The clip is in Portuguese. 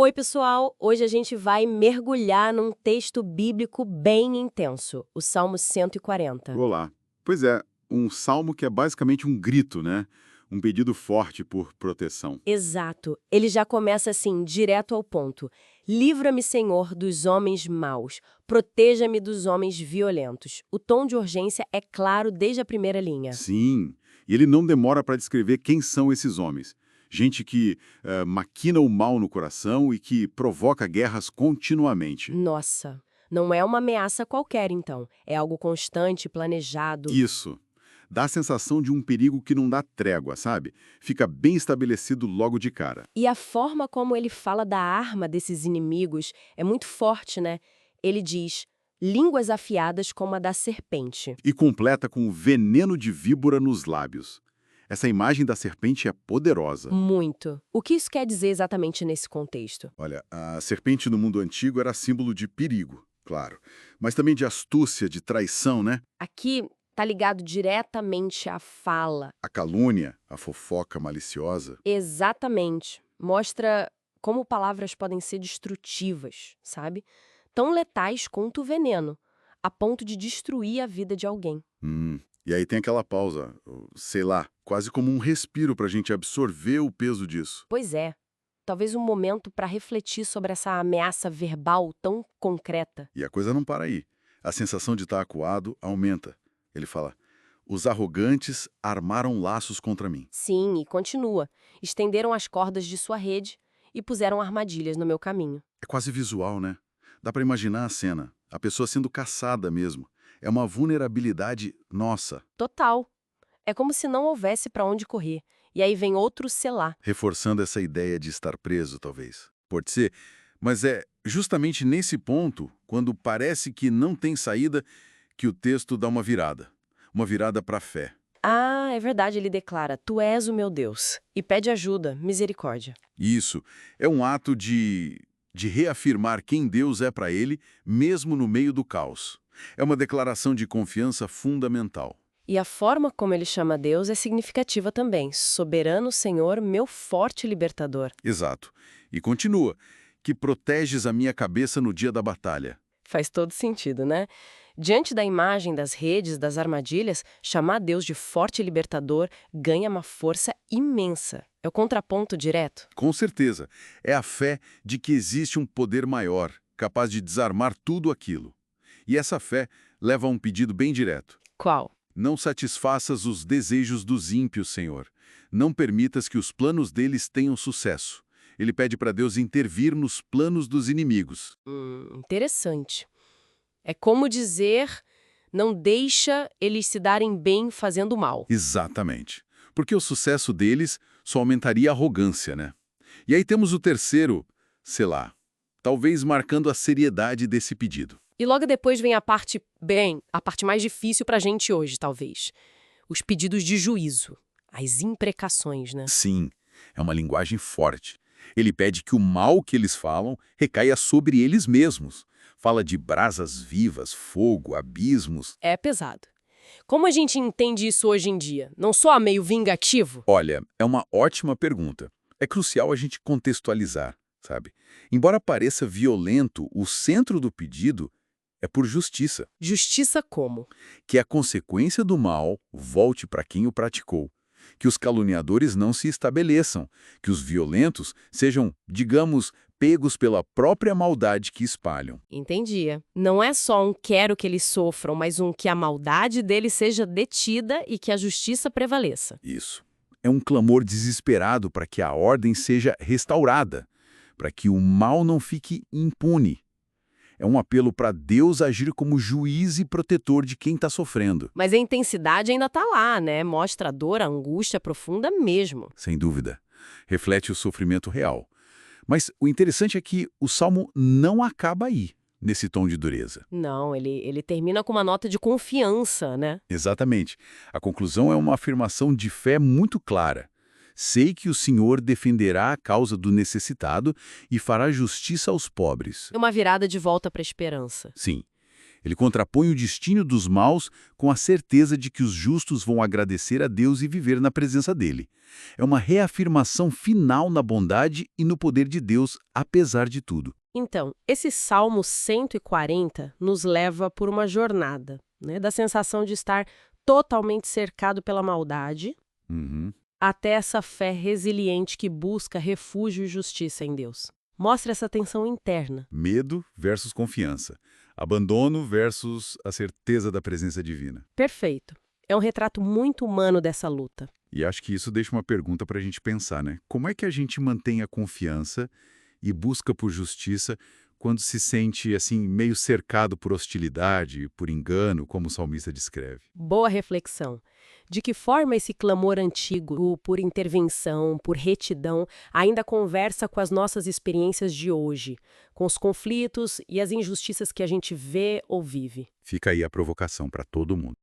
Oi, pessoal! Hoje a gente vai mergulhar num texto bíblico bem intenso, o Salmo 140. Olá. Pois é, um salmo que é basicamente um grito, né? Um pedido forte por proteção. Exato. Ele já começa assim, direto ao ponto. Livra-me, Senhor, dos homens maus. Proteja-me dos homens violentos. O tom de urgência é claro desde a primeira linha. Sim, e ele não demora para descrever quem são esses homens. Gente que maquina o mal no coração e que provoca guerras continuamente. Nossa, não é uma ameaça qualquer, então. É algo constante, planejado. Isso. Dá a sensação de um perigo que não dá trégua, sabe? Fica bem estabelecido logo de cara. E a forma como ele fala da arma desses inimigos é muito forte, né? Ele diz, línguas afiadas como a da serpente. E completa com o veneno de víbora nos lábios. Essa imagem da serpente é poderosa. Muito. O que isso quer dizer exatamente nesse contexto? Olha, a serpente no mundo antigo era símbolo de perigo, claro, mas também de astúcia, de traição, né? Aqui tá ligado diretamente à fala. A calúnia, a fofoca maliciosa. Exatamente. Mostra como palavras podem ser destrutivas, sabe? Tão letais quanto o veneno, a ponto de destruir a vida de alguém. E aí tem aquela pausa, sei lá, quase como um respiro para a gente absorver o peso disso. Pois é. Talvez um momento para refletir sobre essa ameaça verbal tão concreta. E a coisa não para aí. A sensação de estar acuado aumenta. Ele fala, os arrogantes armaram laços contra mim. Sim, e continua. Estenderam as cordas de sua rede e puseram armadilhas no meu caminho. É quase visual, né? Dá para imaginar a cena, a pessoa sendo caçada mesmo. É uma vulnerabilidade nossa, Total. É como se não houvesse para onde correr. E aí vem outro selar. reforçando essa ideia de estar preso, talvez. Pode ser, mas é justamente nesse ponto, quando parece que não tem saída, que o texto dá uma virada para a fé. Ah, é verdade, ele declara: Tu és o meu Deus. E pede ajuda, misericórdia. E isso é um ato de reafirmar quem Deus é para ele, mesmo no meio do caos. É uma declaração de confiança fundamental. E a forma como ele chama Deus é significativa também. Soberano Senhor, meu forte libertador. Exato. E continua, que proteges a minha cabeça no dia da batalha. Faz todo sentido, né? Diante da imagem das redes, das armadilhas, chamar Deus de forte libertador ganha uma força imensa. É o contraponto direto. Com certeza, é a fé de que existe um poder maior, capaz de desarmar tudo aquilo. E essa fé leva a um pedido bem direto. Qual? Não satisfaças os desejos dos ímpios, Senhor. Não permitas que os planos deles tenham sucesso. Ele pede para Deus intervir nos planos dos inimigos. Interessante. É como dizer, não deixa eles se darem bem fazendo mal. Exatamente. Porque o sucesso deles só aumentaria a arrogância, né? E aí temos o terceiro, sei lá, talvez marcando a seriedade desse pedido. E logo depois vem a parte mais difícil pra gente hoje, talvez. Os pedidos de juízo, as imprecações, né? Sim, é uma linguagem forte. Ele pede que o mal que eles falam recaia sobre eles mesmos. Fala de brasas vivas, fogo, abismos. É pesado. Como a gente entende isso hoje em dia? Não soa meio vingativo? Olha, é uma ótima pergunta. É crucial a gente contextualizar, sabe? Embora pareça violento, o centro do pedido é por justiça, Justiça como? que a consequência do mal volte para quem o praticou, que os caluniadores não se estabeleçam, que os violentos sejam, digamos, pegos pela própria maldade que espalham. Entendia. Não é só um quero que eles sofram, mas um que a maldade deles seja detida e que a justiça prevaleça. Isso. É um clamor desesperado para que a ordem seja restaurada, para que o mal não fique impune. É um apelo para Deus agir como juiz e protetor de quem está sofrendo. Mas a intensidade ainda tá lá, né? Mostra a dor, a angústia profunda mesmo. Sem dúvida. Reflete o sofrimento real. Mas o interessante é que o Salmo não acaba aí, nesse tom de dureza. Não, ele termina com uma nota de confiança, né? Exatamente. A conclusão é uma afirmação de fé muito clara. Sei que o Senhor defenderá a causa do necessitado e fará justiça aos pobres. É uma virada de volta para a esperança. Sim, Ele contrapõe o destino dos maus com a certeza de que os justos vão agradecer a Deus e viver na presença dele. É uma reafirmação final na bondade e no poder de Deus, apesar de tudo. Então, esse Salmo 140 nos leva por uma jornada, né, da sensação de estar totalmente cercado pela maldade, Uhum. até essa fé resiliente que busca refúgio e justiça em Deus. Mostra essa tensão interna. Medo versus confiança. Abandono versus a certeza da presença divina. Perfeito. É um retrato muito humano dessa luta. E acho que isso deixa uma pergunta para a gente pensar, né? Como é que a gente mantém a confiança e busca por justiça quando se sente, assim, meio cercado por hostilidade, por engano, como o salmista descreve? Boa reflexão. De que forma esse clamor antigo, por intervenção, por retidão, ainda conversa com as nossas experiências de hoje, com os conflitos e as injustiças que a gente vê ou vive? Fica aí a provocação para todo mundo.